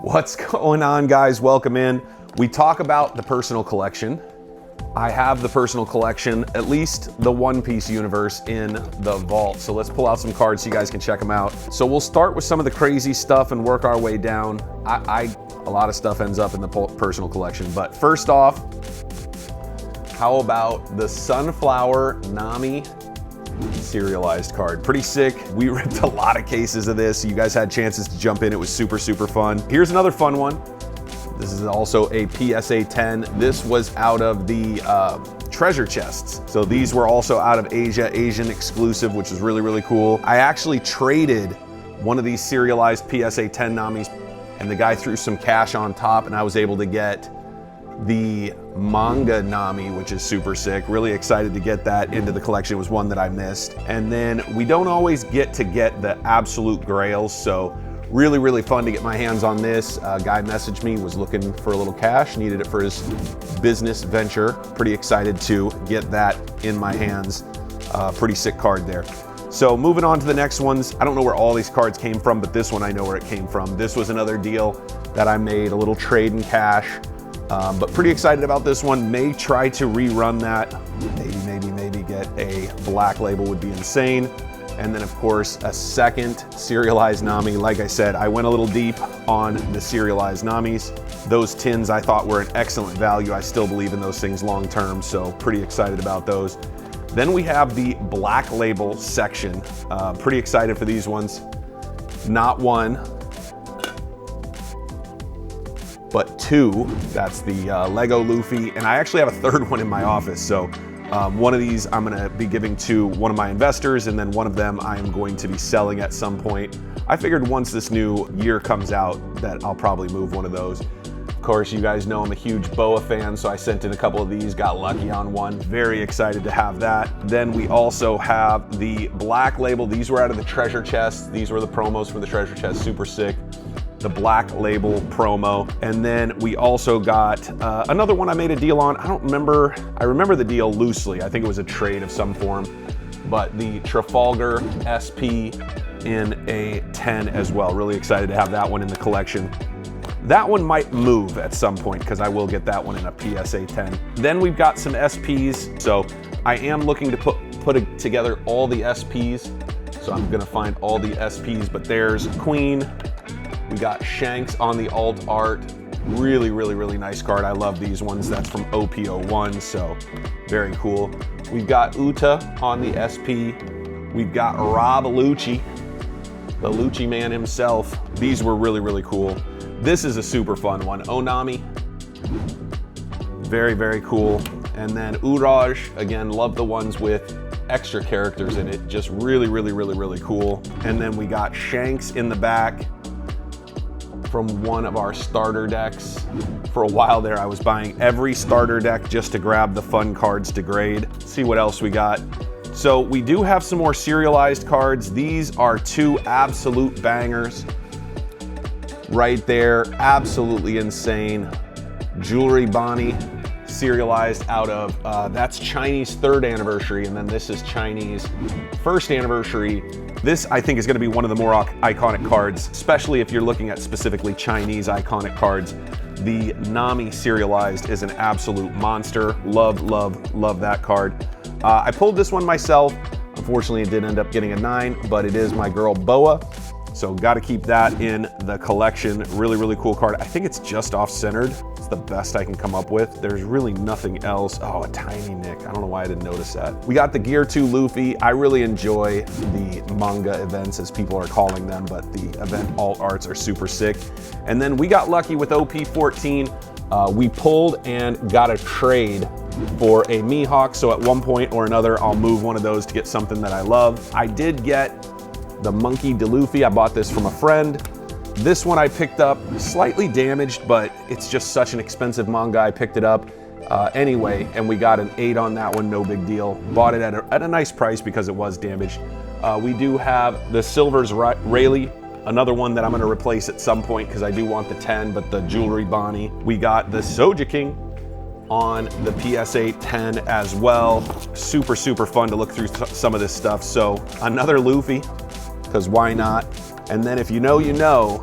What's going on, guys? Welcome in. We talk about the personal collection. I have the personal collection, at least the One Piece universe, in the vault. So let's pull out some cards so you guys can check them out. So we'll start with some of the crazy stuff and work our way down. A lot of stuff ends up in the personal collection, but first off, how about the Sunflower Nami serialized card? Pretty sick. We ripped a lot of cases of this. You guys had chances to jump in. It was super fun. Here's another fun one. This is also a PSA 10. This was out of the treasure chests. So these were also out of Asia, Asian exclusive, which was really cool. I actually traded one of these serialized PSA 10 Namis, and the guy threw some cash on top, and I was able to get the manga Nami, which is super sick. Really excited to get that into the collection. It was one that I missed. And then we don't always get the absolute grails, so really fun to get my hands on this. A guy messaged me, was looking for a little cash, needed it for his business venture. Pretty excited to get that in my hands. Pretty sick card there. So moving on to the next ones. I don't know where all these cards came from, but this one I know where it came from. This was another deal that I made, a little trade in cash. But pretty excited about this one. May try to rerun that. Maybe get a black label would be insane. And then of course, a second serialized Nami. Like I said, I went a little deep on the serialized Namis. Those tins I thought were an excellent value. I still believe in those things long term, so pretty excited about those. Then we have the black label section. Pretty excited for these ones. Not one, but two. That's the Lego Luffy, and I actually have a third one in my office. So one of these I'm gonna be giving to one of my investors, and then one of them I am going to be selling at some point. I figured once this new year comes out that I'll probably move one of those. Of course, you guys know I'm a huge Boa fan, so I sent in a couple of these, got lucky on one. Very excited to have that. Then we also have the black label. These were out of the treasure chest. These were the promos for the treasure chest, super sick. The black label promo. And then we also got another one I made a deal on. I remember the deal loosely. I think it was a trade of some form, but the Trafalgar SP in a 10 as well. Really excited to have that one in the collection. That one might move at some point because I will get that one in a PSA 10. Then we've got some SPs. So I am looking to put together all the SPs. So I'm gonna find all the SPs, but there's Queen. We got Shanks on the alt art. Really nice card. I love these ones. That's from OP01, so very cool. We've got Uta on the SP. We've got Rob Lucci, the Lucci man himself. These were really cool. This is a super fun one. Onami, very cool. And then Uraj, again, love the ones with extra characters in it. Just really cool. And then we got Shanks in the back from one of our starter decks. For a while there, I was buying every starter deck just to grab the fun cards to grade. Let's see what else we got. So we do have some more serialized cards. These are two absolute bangers right there. Absolutely insane. Jewelry Bonnie serialized out of, that's Chinese 3rd anniversary, and then this is Chinese 1st anniversary. This, I think, is going to be one of the more iconic cards, especially if you're looking at specifically Chinese iconic cards. The Nami serialized is an absolute monster. Love that card. I pulled this one myself. Unfortunately, it did end up getting a 9, but it is my girl Boa. So got to keep that in the collection. Really cool card. I think it's just off-centered. It's the best I can come up with. There's really nothing else. Oh, a tiny nick. I don't know why I didn't notice that. We got the Gear 2 Luffy. I really enjoy the manga events, as people are calling them, but the event alt arts are super sick. And then we got lucky with OP14. We pulled and got a trade for a Mihawk. So at one point or another, I'll move one of those to get something that I love. I did get the Monkey D. Luffy. I bought this from a friend. This one I picked up slightly damaged, but it's just such an expensive manga. I picked it up anyway, and we got an 8 on that one, no big deal. Bought it at a nice price because it was damaged. We do have the Silver's Rayleigh, another one that I'm gonna replace at some point because I do want the 10, but the Jewelry Bonnie. We got the Soja King on the PSA 10 as well. Super fun to look through some of this stuff. So another Luffy, because why not? And then if you know, you know,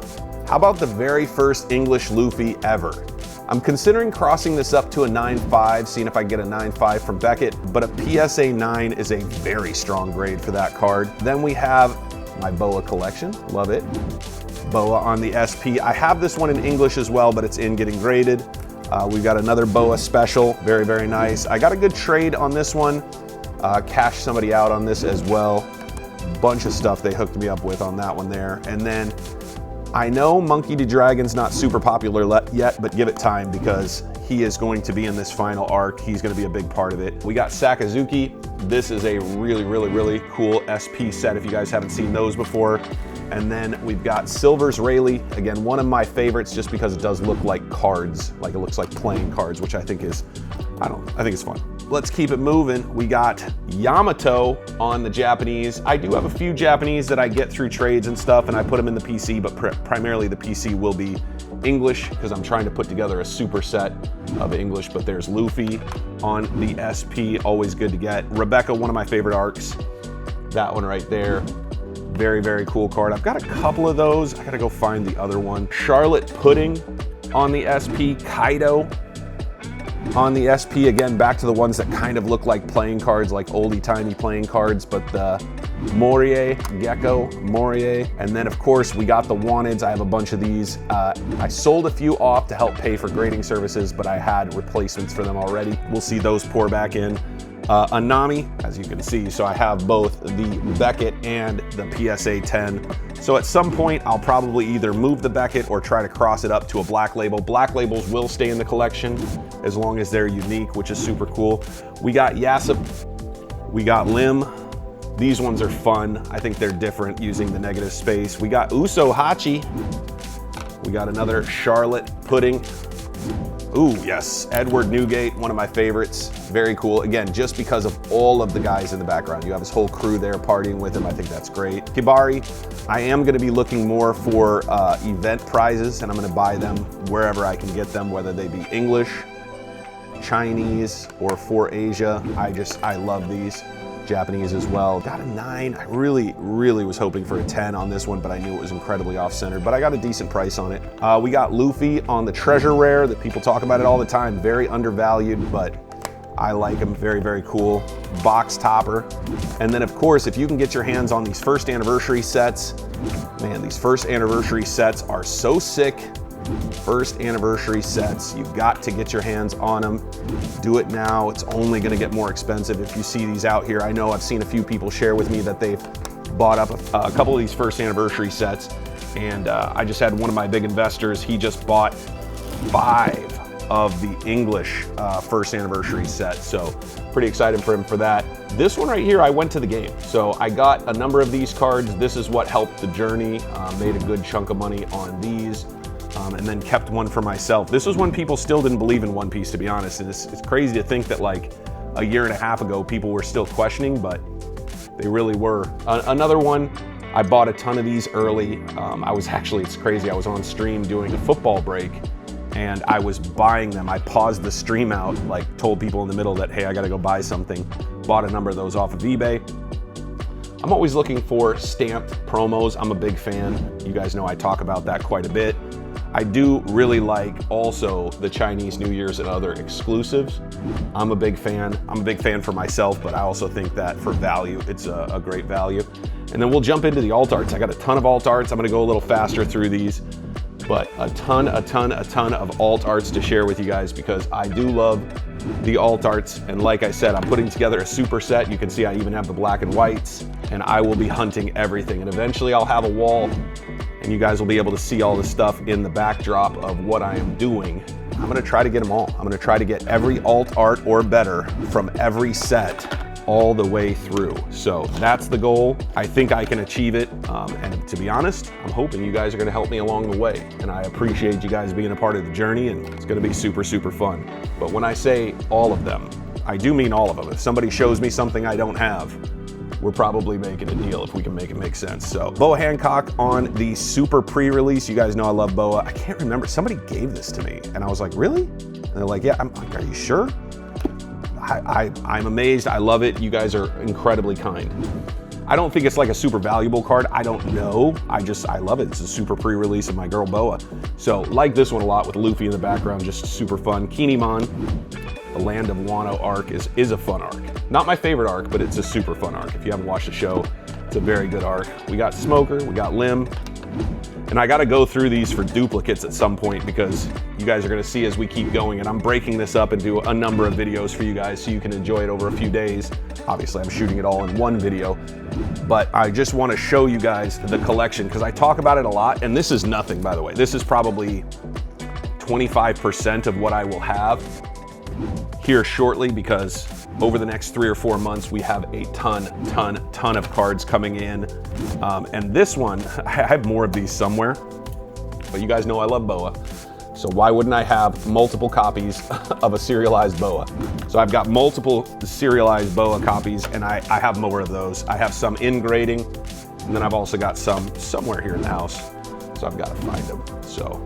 How about the very first English Luffy ever? I'm considering crossing this up to a 9.5, seeing if I get a 9.5 from Beckett, but a PSA 9 is a very strong grade for that card. Then we have my Boa collection, love it. Boa on the SP. I have this one in English as well, but it's in getting graded. We've got another Boa special, very, very nice. I got a good trade on this one, cashed somebody out on this as well. Bunch of stuff they hooked me up with on that one there. And then I know Monkey D. Dragon's not super popular yet, but give it time because he is going to be in this final arc. He's going to be a big part of it. We got Sakazuki. This is a really, really, really cool SP set if you guys haven't seen those before. And then we've got Silver's Rayleigh. Again, one of my favorites just because it does look like cards, like it looks like playing cards, which I think is, I think it's fun. Let's keep it moving. We got Yamato on the Japanese. I do have a few Japanese that I get through trades and stuff, and I put them in the PC, but primarily the PC will be English because I'm trying to put together a super set of English. But there's Luffy on the SP, always good to get. Rebecca, one of my favorite arcs. That one right there. Very, very cool card. I've got a couple of those. I gotta go find the other one. Charlotte Pudding on the SP. Kaido on the SP, again, back to the ones that kind of look like playing cards, like oldie-timey playing cards, but the Morie, Gecko, Morie. And then, of course, we got the Wanteds. I have a bunch of these. I sold a few off to help pay for grading services, but I had replacements for them already. We'll see those pour back in. Anami, as you can see, so I have both the Beckett and the PSA 10. So at some point, I'll probably either move the Beckett or try to cross it up to a black label. Black labels will stay in the collection as long as they're unique, which is super cool. We got Yasop, we got Lim. These ones are fun. I think they're different using the negative space. We got Uso Hachi. We got another Charlotte Pudding. Ooh, yes, Edward Newgate, one of my favorites. Very cool. Again, just because of all of the guys in the background. You have his whole crew there partying with him. I think that's great. Kibari, I am going to be looking more for event prizes, and I'm going to buy them wherever I can get them, whether they be English, Chinese, or for Asia. I love these. Japanese as well. Got a 9. I really was hoping for a 10 on this one, but I knew it was incredibly off-centered, but I got a decent price on it. We got Luffy on the Treasure Rare that people talk about it all the time. Very undervalued, but I like him. Very, very cool. Box topper. And then, of course, if you can get your hands on these first anniversary sets, man, these first anniversary sets are so sick. First anniversary sets, you've got to get your hands on them. Do it now. It's only going to get more expensive if you see these out here. I know I've seen a few people share with me that they've bought up a couple of these first anniversary sets, and I just had one of my big investors. He just bought 5 of the English first anniversary set, so pretty excited for him for that. This one right here, I went to the game, so I got a number of these cards. This is what helped the journey. Made a good chunk of money on these. And then kept one for myself. This was when people still didn't believe in One Piece, to be honest. And it's crazy to think that like a year and a half ago, people were still questioning, but they really were. Another one, I bought a ton of these early. It's crazy. I was on stream doing a football break and I was buying them. I paused the stream out, like told people in the middle that, hey, I gotta go buy something. Bought a number of those off of eBay. I'm always looking for stamped promos. I'm a big fan. You guys know I talk about that quite a bit. I do really like also the Chinese New Year's and other exclusives. I'm a big fan. I'm a big fan for myself, but I also think that for value, it's a great value. And then we'll jump into the alt arts. I got a ton of alt arts. I'm gonna go a little faster through these, but a ton of alt arts to share with you guys because I do love the alt arts. And like I said, I'm putting together a super set. You can see I even have the black and whites, and I will be hunting everything. And eventually I'll have a wall and you guys will be able to see all the stuff in the backdrop of what I am doing. I'm gonna try to get them all. I'm gonna try to get every alt art or better from every set all the way through. So that's the goal. I think I can achieve it. And to be honest, I'm hoping you guys are gonna help me along the way. And I appreciate you guys being a part of the journey, and it's gonna be super fun. But when I say all of them, I do mean all of them. If somebody shows me something I don't have, we're probably making a deal if we can make it make sense. So Boa Hancock on the super pre-release. You guys know I love Boa. I can't remember, somebody gave this to me and I was like, really? And they're like, yeah. I'm like, are you sure? I'm amazed. I love it. You guys are incredibly kind. I don't think it's like a super valuable card. I don't know. I love it. It's a super pre-release of my girl Boa. So like this one a lot with Luffy in the background, just super fun. Kinemon, the Land of Wano arc is a fun arc. Not my favorite arc, but it's a super fun arc. If you haven't watched the show, it's a very good arc. We got Smoker, we got Lim, and I gotta go through these for duplicates at some point because you guys are gonna see as we keep going, and I'm breaking this up into a number of videos for you guys so you can enjoy it over a few days. Obviously, I'm shooting it all in one video, but I just wanna show you guys the collection because I talk about it a lot, and this is nothing, by the way. This is probably 25% of what I will have here shortly because over the next 3 or 4 months, we have a ton of cards coming in. And this one, I have more of these somewhere, but you guys know I love Boa. So why wouldn't I have multiple copies of a serialized Boa? So I've got multiple serialized Boa copies, and I have more of those. I have some in grading, and then I've also got some somewhere here in the house. So I've got to find them. So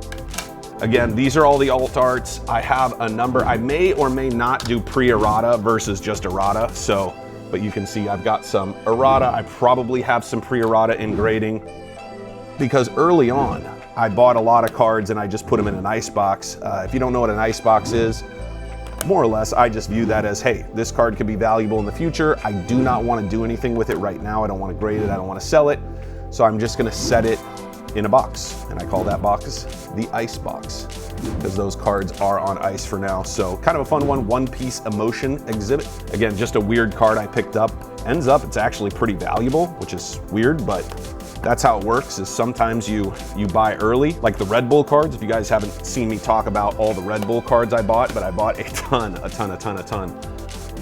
again, these are all the alt arts. I have a number. I may or may not do pre-errata versus just errata. So, but you can see I've got some errata. I probably have some pre-errata in grading because early on, I bought a lot of cards and I just put them in an ice box. If you don't know what an ice box is, more or less, I just view that as, hey, this card could be valuable in the future. I do not want to do anything with it right now. I don't want to grade it. I don't want to sell it. So I'm just going to set it in a box, and I call that box the ice box because those cards are on ice for now. So kind of a fun one, One Piece Emotion Exhibit. Again, just a weird card I picked up. Ends up it's actually pretty valuable, which is weird, but that's how it works is sometimes you buy early, like the Red Bull cards. If you guys haven't seen me talk about all the Red Bull cards I bought, but I bought a ton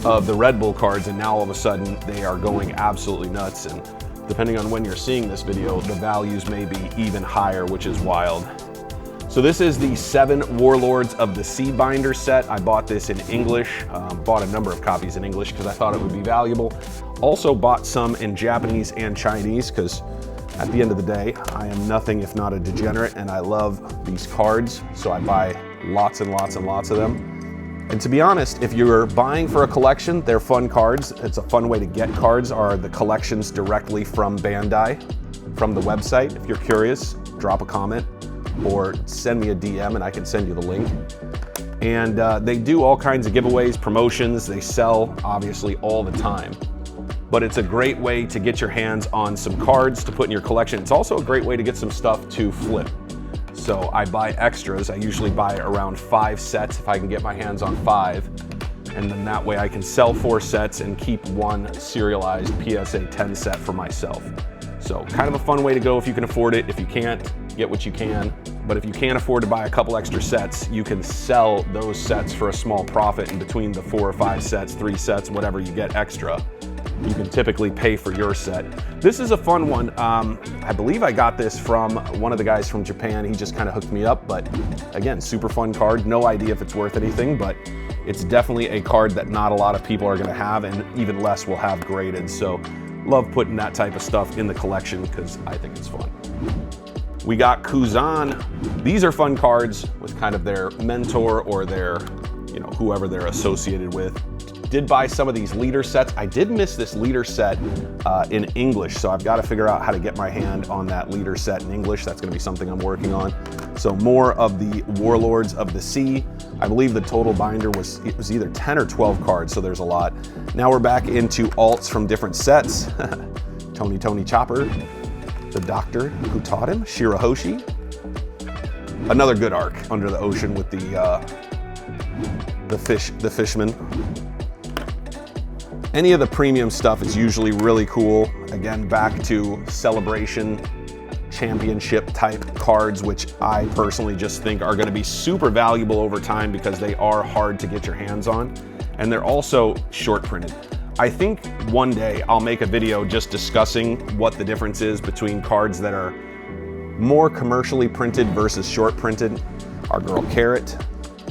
of the Red Bull cards, and now all of a sudden they are going absolutely nuts. And depending on when you're seeing this video, the values may be even higher, which is wild. So this is the 7 Warlords of the Sea binder set. I bought this in English, bought a number of copies in English because I thought it would be valuable. Also bought some in Japanese and Chinese because at the end of the day, I am nothing if not a degenerate, and I love these cards, so I buy lots and lots and lots of them. And to be honest, if you're buying for a collection, they're fun cards. It's a fun way to get cards, are the collections directly from Bandai, from the website. If you're curious, drop a comment or send me a DM and I can send you the link. And they do all kinds of giveaways, promotions. They sell, obviously, all the time. But it's a great way to get your hands on some cards to put in your collection. It's also a great way to get some stuff to flip. So I buy extras. I usually buy around 5 sets if I can get my hands on 5. And then that way I can sell 4 sets and keep 1 serialized PSA 10 set for myself. So kind of a fun way to go if you can afford it. If you can't, get what you can. But if you can't afford to buy a couple extra sets, you can sell those sets for a small profit in between the 4 or 5 sets, 3 sets, whatever you get extra. You can typically pay for your set. This is a fun one. I believe I got this from one of the guys from Japan. He just kind of hooked me up, but again, super fun card. No idea if it's worth anything, but it's definitely a card that not a lot of people are gonna have, and even less will have graded. So love putting that type of stuff in the collection because I think it's fun. We got Kuzan. These are fun cards with kind of their mentor or their, whoever they're associated with. Did buy some of these leader sets. I did miss this leader set in English, so I've got to figure out how to get my hand on that leader set in English. That's gonna be something I'm working on. So more of the Warlords of the Sea. I believe the total binder was either 10 or 12 cards, so there's a lot. Now we're back into alts from different sets. Tony Chopper, the doctor who taught him, Shirahoshi. Another good arc, Under the Ocean with the fisherman. Any of the premium stuff is usually really cool. Again, back to Celebration Championship type cards, which I personally just think are gonna be super valuable over time because they are hard to get your hands on. And they're also short printed. I think one day I'll make a video just discussing what the difference is between cards that are more commercially printed versus short printed. Our girl Carrot,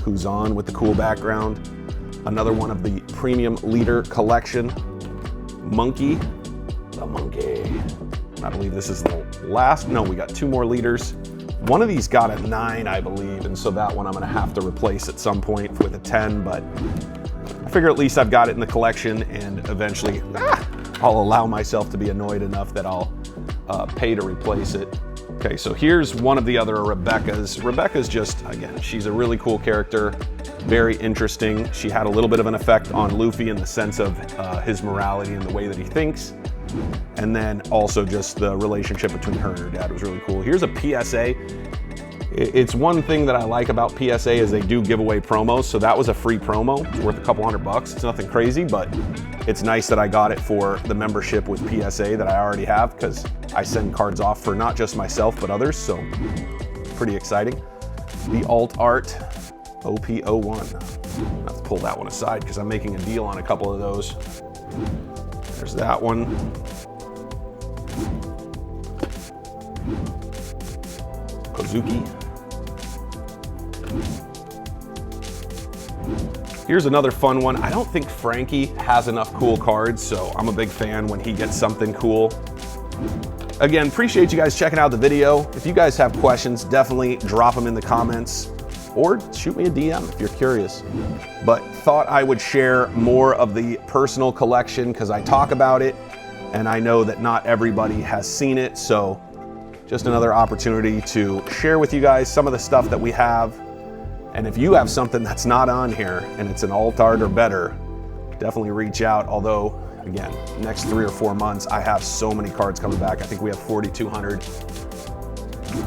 who's on with the cool background. Another one of the premium leader collection. Monkey, the monkey. I believe this is the last. No, we got 2 more leaders. One of these got a 9, I believe, and so that one I'm gonna have to replace at some point with a 10, but I figure at least I've got it in the collection, and eventually, I'll allow myself to be annoyed enough that I'll pay to replace it. Okay, so here's one of the other Rebecca's. Rebecca's just, again, she's a really cool character, very interesting. She had a little bit of an effect on Luffy in the sense of his morality and the way that he thinks. And then also just the relationship between her and her dad was really cool. Here's a PSA. It's one thing that I like about PSA is they do give away promos. So that was a free promo. It's worth a couple $100. It's nothing crazy, but it's nice that I got it for the membership with PSA that I already have, because I send cards off for not just myself, but others. So pretty exciting. The alt art OP01. Let's pull that one aside because I'm making a deal on a couple of those. There's that one. Kozuki. Here's another fun one. I don't think Frankie has enough cool cards, so I'm a big fan when he gets something cool. Again, appreciate you guys checking out the video. If you guys have questions, definitely drop them in the comments or shoot me a DM if you're curious. But thought I would share more of the personal collection because I talk about it and I know that not everybody has seen it. So just another opportunity to share with you guys some of the stuff that we have. And if you have something that's not on here and it's an alt art or better, definitely reach out. Although, again, next 3 or 4 months, I have so many cards coming back. I think we have 4,200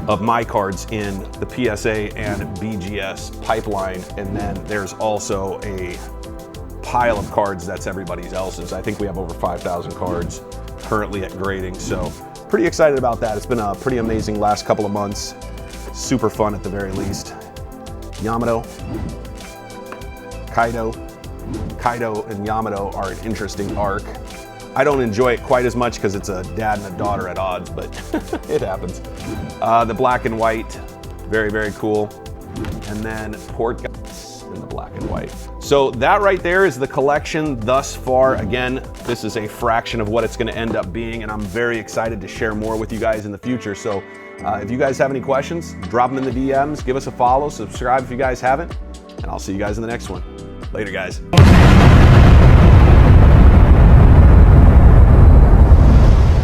of my cards in the PSA and BGS pipeline. And then there's also a pile of cards that's everybody else's. I think we have over 5,000 cards currently at grading. So pretty excited about that. It's been a pretty amazing last couple of months. Super fun at the very least. Yamato, Kaido and Yamato are an interesting arc. I don't enjoy it quite as much because it's a dad and a daughter at odds, but it happens. The black and white, very, very cool. And then Port Guys in the black and white. So that right there is the collection thus far. Again, this is a fraction of what it's going to end up being, and I'm very excited to share more with you guys in the future. So if you guys have any questions, drop them in the DMs, give us a follow, subscribe if you guys haven't, and I'll see you guys in the next one. Later, guys.